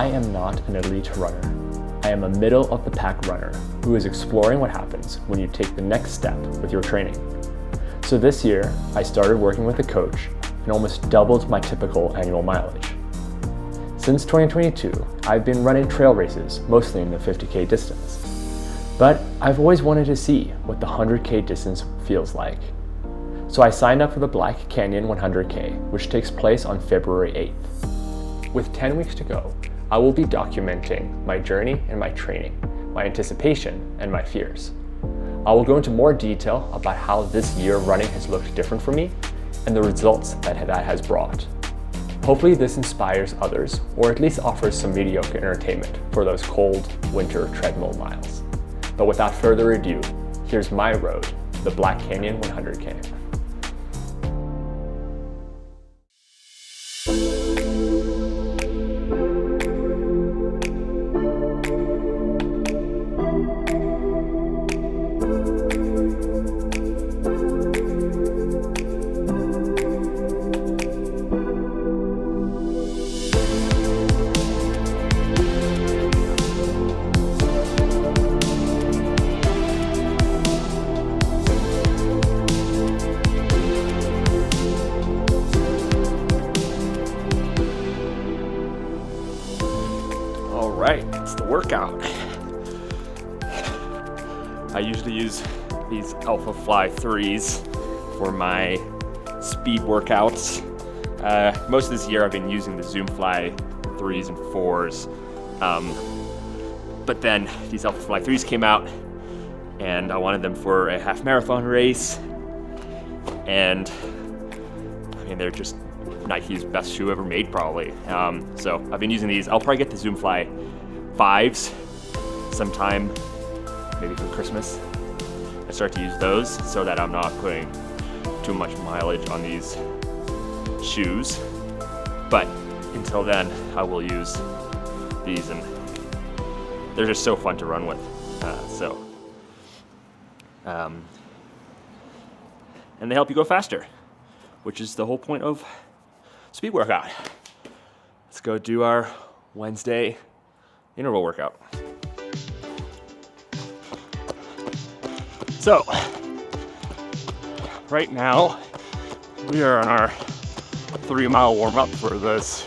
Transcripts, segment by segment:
I am not an elite runner. I am a middle of the pack runner who is exploring what happens when you take the next step with your training. So this year, I started working with a coach and almost doubled my typical annual mileage. Since 2022, I've been running trail races, mostly in the 50K distance. But I've always wanted to see what the 100K distance feels like. So I signed up for the Black Canyon 100K, which takes place on February 8th. With 10 weeks to go, I will be documenting my journey and my training, my anticipation and my fears. I will go into more detail about how this year of running has looked different for me and the results that has brought. Hopefully this inspires others, or at least offers some mediocre entertainment for those cold winter treadmill miles. But without further ado, here's my road to the Black Canyon 100K. It's the workout. I usually use these Alphafly 3s for my speed workouts. Most of this year I've been using the Zoomfly 3s and 4s. But then these Alphafly 3s came out and I wanted them for a half marathon race. And I mean, they're just Nike's best shoe ever made probably. So I've been using these. I'll probably get the Zoomfly 5s sometime, maybe for Christmas. I start to use those so that I'm not putting too much mileage on these shoes. But until then, I will use these, and they're just so fun to run with. And they help you go faster, which is the whole point of speed workout. Let's go do our Wednesday interval workout. So, right now, we are on our 3-mile warm-up for this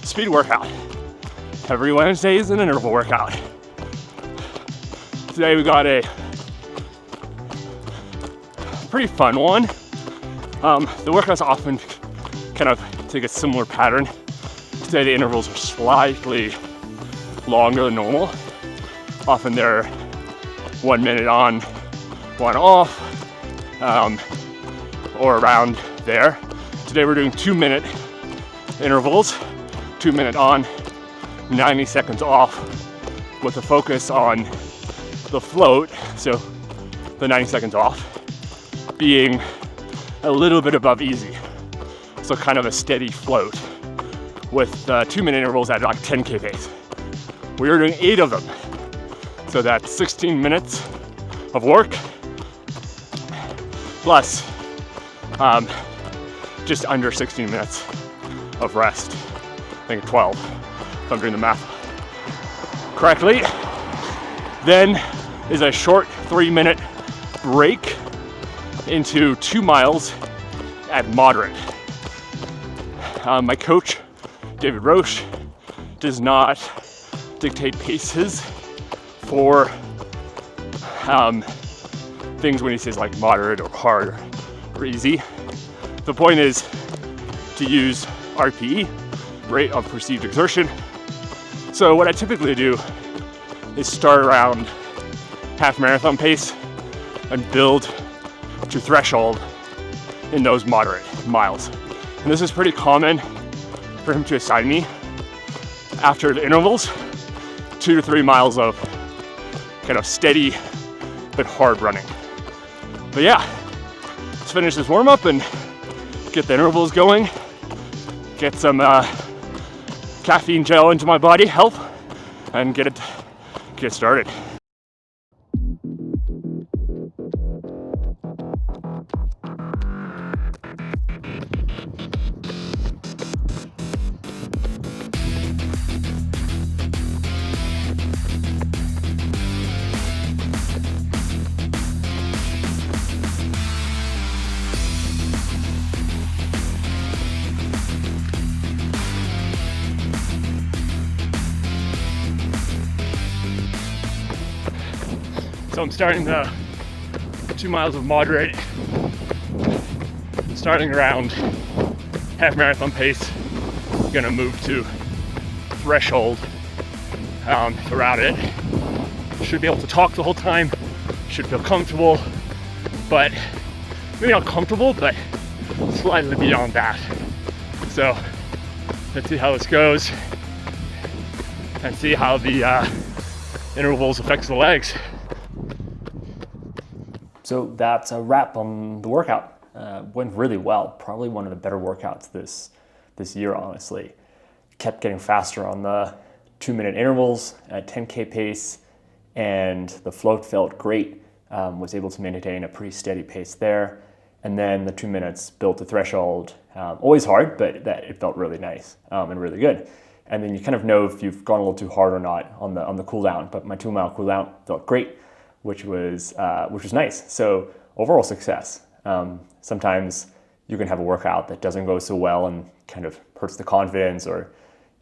speed workout. Every Wednesday is an interval workout. Today we got a pretty fun one. The workouts often kind of take a similar pattern. Today the intervals are slightly longer than normal. Often they're 1 minute on, 1 off, or around there. Today we're doing 2-minute intervals, 2 minute on, 90 seconds off, with a focus on the float, so the 90 seconds off, being a little bit above easy. So kind of a steady float with 2-minute intervals at like 10K pace. We are doing 8 of them. So that's 16 minutes of work plus just under 16 minutes of rest. I think 12, if I'm doing the math correctly. Then is a short 3-minute break into 2 miles at moderate. My coach, David Roche, does not dictate paces for things when he says like moderate or hard or easy. The point is to use RPE, rate of perceived exertion. So what I typically do is start around half marathon pace and build to threshold in those moderate miles. And this is pretty common for him to assign me after the intervals, 2 to 3 miles of kind of steady but hard running. But yeah, let's finish this warm up and get the intervals going, get some caffeine gel into my body, help, and get started. So I'm starting the 2 miles of moderate, starting around half marathon pace. Gonna move to threshold throughout it. Should be able to talk the whole time, should feel comfortable, but maybe not comfortable, but slightly beyond that. So let's see how this goes and see how the intervals affects the legs. So that's a wrap on the workout. Went really well. Probably one of the better workouts this year, honestly. Kept getting faster on the 2-minute intervals at 10K pace, and the float felt great. Was able to maintain a pretty steady pace there. And then the 2 minutes built the threshold. Always hard, but that it felt really nice and really good. And then you kind of know if you've gone a little too hard or not on the cool down. But my 2 mile cool down felt great, which was nice. So overall success. Sometimes you can have a workout that doesn't go so well and kind of hurts the confidence, or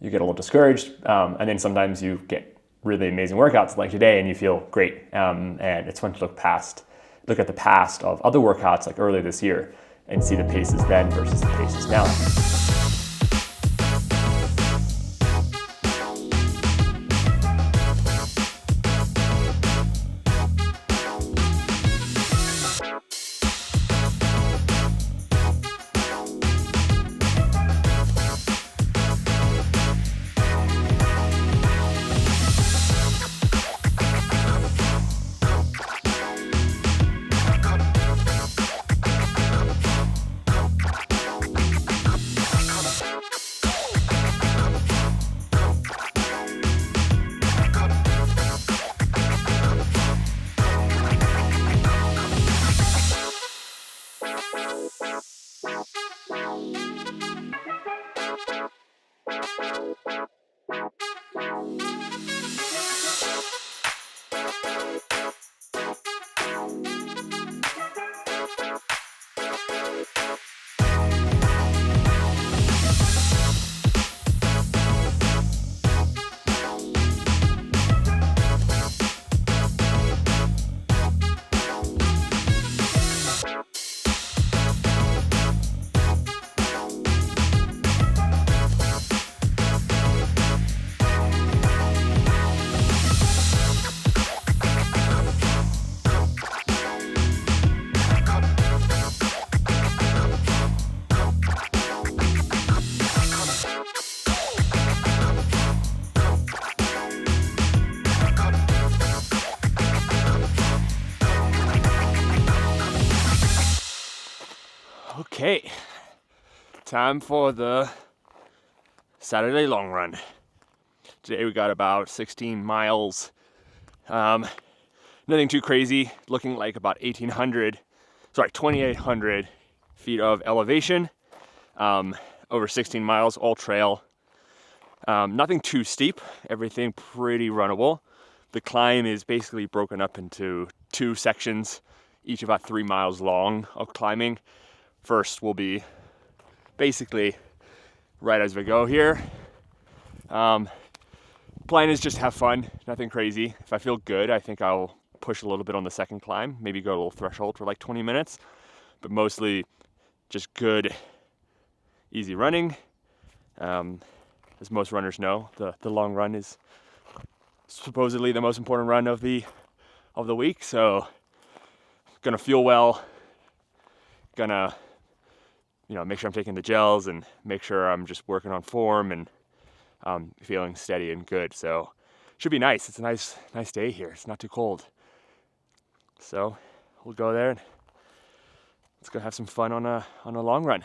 you get a little discouraged. And then sometimes you get really amazing workouts like today and you feel great. And it's fun to look at the past of other workouts like earlier this year and see the paces then versus the paces now. Okay, time for the Saturday long run. Today we got about 16 miles. Nothing too crazy, looking like about 2,800 feet of elevation, over 16 miles, all trail. Nothing too steep, everything pretty runnable. The climb is basically broken up into 2 sections, each about 3 miles long of climbing. First will be basically right as we go here. Plan is just have fun, nothing crazy. If I feel good, I think I'll push a little bit on the second climb, maybe go a little threshold for like 20 minutes, but mostly just good, easy running. As most runners know, the long run is supposedly the most important run of the week, so gonna feel well, gonna make sure I'm taking the gels and make sure I'm just working on form and feeling steady and good. So should be nice. It's a nice day here. It's not too cold. So we'll go there and let's go have some fun on a long run.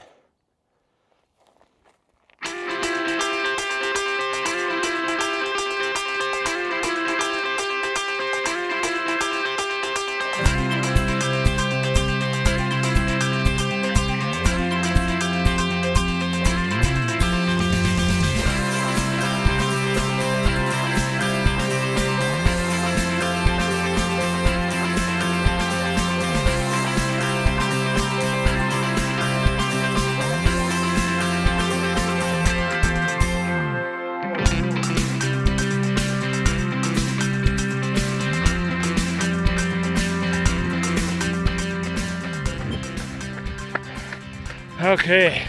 Okay,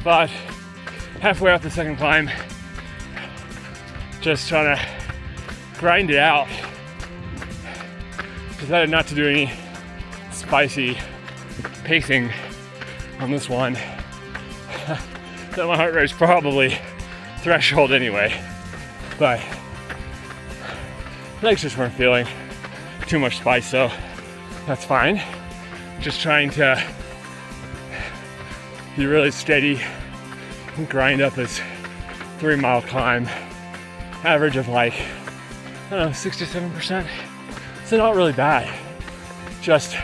about halfway up the second climb, just trying to grind it out. Decided not to do any spicy pacing on this one. So my heart rate's probably threshold anyway, but legs just weren't feeling too much spice, so that's fine. Just trying to be really steady and grind up this 3-mile climb, average of like, I don't know, 67%. So not really bad. Just,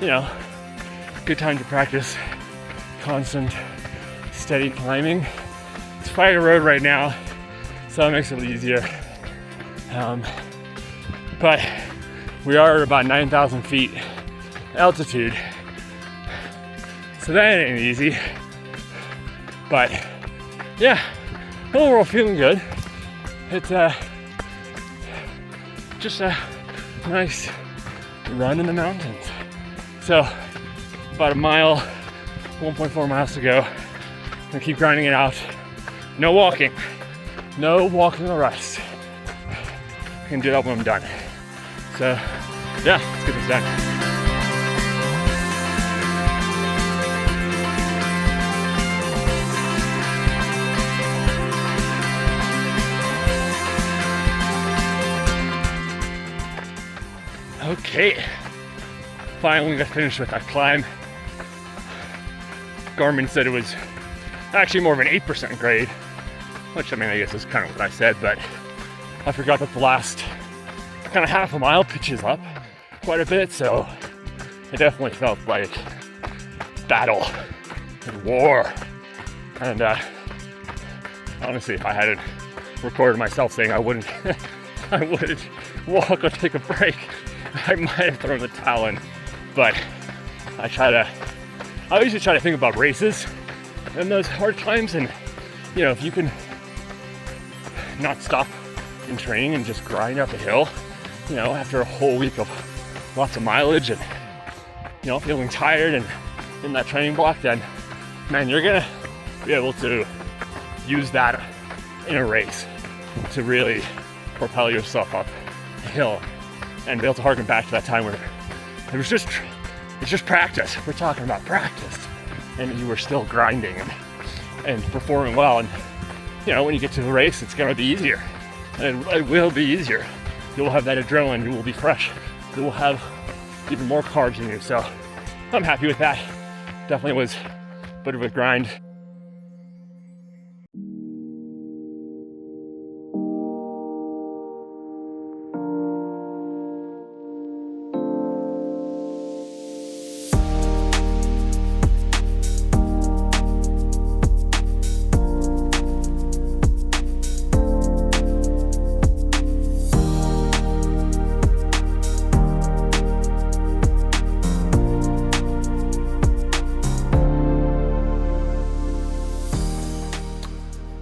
you know, good time to practice constant, steady climbing. It's fire road right now, so it makes it a little easier. But we are at about 9,000 feet altitude, so that ain't easy. But yeah, overall feeling good. It's just a nice run in the mountains. So about a mile, 1.4 miles to go. I'm gonna keep grinding it out. No walking the rest. I can do that when I'm done. So yeah, let's get this done. Okay, finally got finished with that climb. Garmin said it was actually more of an 8% grade, which I mean, I guess is kind of what I said, but I forgot that the last kind of half a mile pitches up quite a bit, so it definitely felt like battle and war. And honestly, if I hadn't recorded myself saying I wouldn't walk or take a break, I might have thrown the towel in. But I usually try to think about races and those hard climbs, and you know, if you can not stop in training and just grind up a hill, you know, after a whole week of lots of mileage and, you know, feeling tired and in that training block, then man, you're gonna be able to use that in a race to really propel yourself up a hill and be able to harken back to that time where it's just practice. We're talking about practice, and you were still grinding and performing well. And you know, when you get to the race, it's gonna be easier, and it will be easier. You will have that adrenaline. You will be fresh. You will have even more carbs in you. So I'm happy with that. Definitely was a bit of a grind.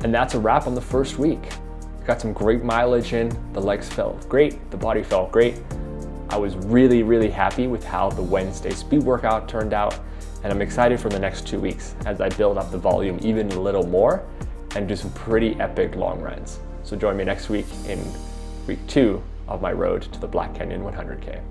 And that's a wrap on the first week. Got some great mileage in, the legs felt great, the body felt great. I was really, really happy with how the Wednesday speed workout turned out, and I'm excited for the next 2 weeks as I build up the volume even a little more and do some pretty epic long runs. So join me next week in week 2 of my road to the Black Canyon 100K.